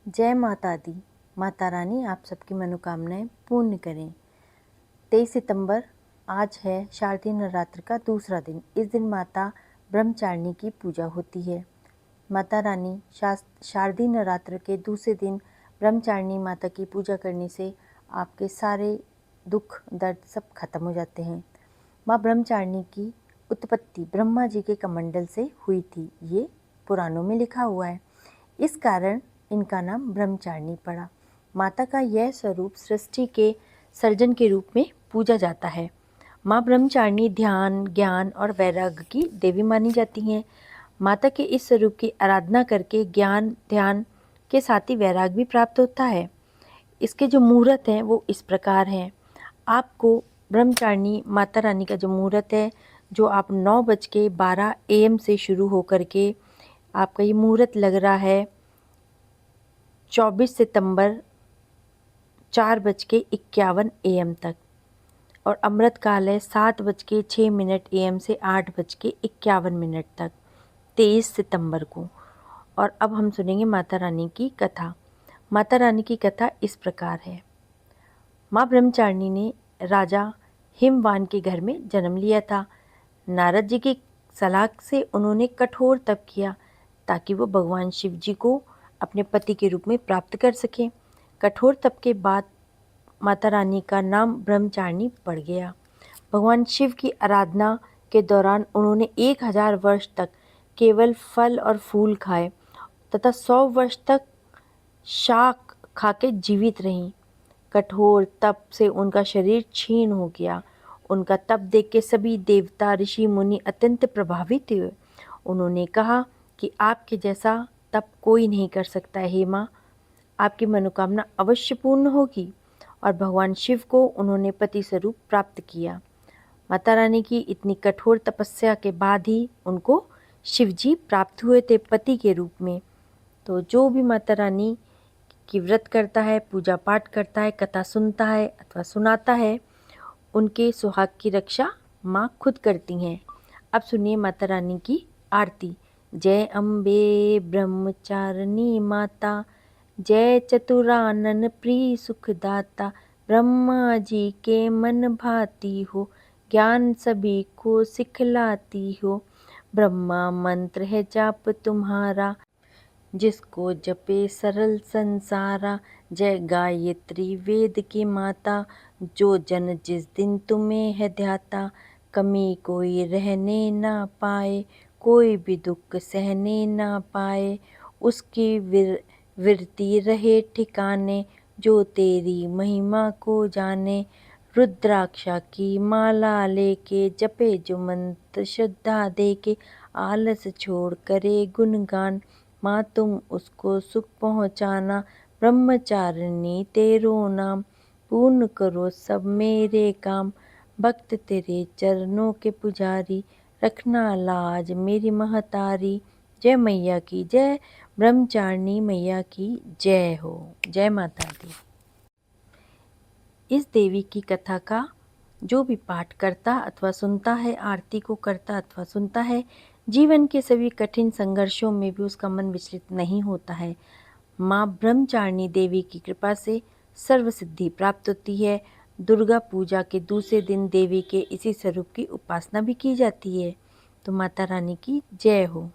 जय माता दी। माता रानी आप सबकी मनोकामनाएं पूर्ण करें। 23 सितंबर आज है शारदीय नवरात्र का दूसरा दिन। इस दिन माता ब्रह्मचारिणी की पूजा होती है। माता रानी शारदीय नवरात्र के दूसरे दिन ब्रह्मचारिणी माता की पूजा करने से आपके सारे दुख दर्द सब खत्म हो जाते हैं। माँ ब्रह्मचारिणी की उत्पत्ति ब्रह्मा जी के कमंडल से हुई थी, ये पुराणों में लिखा हुआ है। इस कारण इनका नाम ब्रह्मचारिणी पड़ा। माता का यह स्वरूप सृष्टि के सर्जन के रूप में पूजा जाता है। माँ ब्रह्मचारिणी ध्यान, ज्ञान और वैराग्य की देवी मानी जाती हैं। माता के इस स्वरूप की आराधना करके ज्ञान, ध्यान के साथ ही वैराग्य भी प्राप्त होता है। इसके जो मुहूर्त हैं वो इस प्रकार हैं। आपको ब्रह्मचारिणी माता रानी का जो मुहूर्त है, जो आप 9:12 AM से शुरू होकर के आपका ये मुहूर्त लग रहा है 24 सितंबर 4:51 AM तक, और अमृत काल है 7:06 AM से 8:51 तक 23 सितंबर को। और अब हम सुनेंगे माता रानी की कथा। माता रानी की कथा इस प्रकार है। माँ ब्रह्मचारिणी ने राजा हिमवान के घर में जन्म लिया था। नारद जी की सलाह से उन्होंने कठोर तप किया ताकि वो भगवान शिव जी को अपने पति के रूप में प्राप्त कर सकें। कठोर तप के बाद माता रानी का नाम ब्रह्मचारिणी पड़ गया। भगवान शिव की आराधना के दौरान उन्होंने 1000 वर्ष तक केवल फल और फूल खाए तथा 100 वर्ष तक शाक खा के जीवित रहीं। कठोर तप से उनका शरीर क्षीण हो गया। उनका तप देख के सभी देवता, ऋषि, मुनि अत्यंत प्रभावित हुए। उन्होंने कहा कि आपके जैसा तप कोई नहीं कर सकता है। हे माँ, आपकी मनोकामना अवश्य पूर्ण होगी। और भगवान शिव को उन्होंने पति स्वरूप प्राप्त किया। माता रानी की इतनी कठोर तपस्या के बाद ही उनको शिव जी प्राप्त हुए थे पति के रूप में। तो जो भी माता रानी की व्रत करता है, पूजा पाठ करता है, कथा सुनता है अथवा सुनाता है, उनके सुहाग की रक्षा माँ खुद करती हैं। अब सुनिए माता रानी की आरती। जय अम्बे ब्रह्मचारिणी माता, जय चतुरानन प्रिय सुखदाता, ब्रह्मा जी के मन भाती हो, ज्ञान सभी को सिखलाती हो। ब्रह्मा मंत्र है जाप तुम्हारा, जिसको जपे सरल संसारा। जय गायत्री वेद की माता, जो जन जिस दिन तुम्हें है ध्याता। कमी कोई रहने ना पाए, कोई भी दुख सहने ना पाए। उसकी विरती रहे ठिकाने, जो तेरी महिमा को जाने। रुद्राक्षा की माला लेके, जपे जो मंत्र श्रद्धा देके, आलस छोड़ करे गुणगान। माँ तुम उसको सुख पहुँचाना, ब्रह्मचारिणी तेरो नाम। पूर्ण करो सब मेरे काम, भक्त तेरे चरणों के पुजारी। रखना लाज मेरी महतारी। जय मैया की जय, ब्रह्मचारिणी मैया की जय हो। जय माता दी। इस देवी की कथा का जो भी पाठ करता अथवा सुनता है, आरती को करता अथवा सुनता है, जीवन के सभी कठिन संघर्षों में भी उसका मन विचलित नहीं होता है। माँ ब्रह्मचारिणी देवी की कृपा से सर्व सिद्धि प्राप्त होती है। दुर्गा पूजा के दूसरे दिन देवी के इसी स्वरूप की उपासना भी की जाती है। तो माता रानी की जय हो।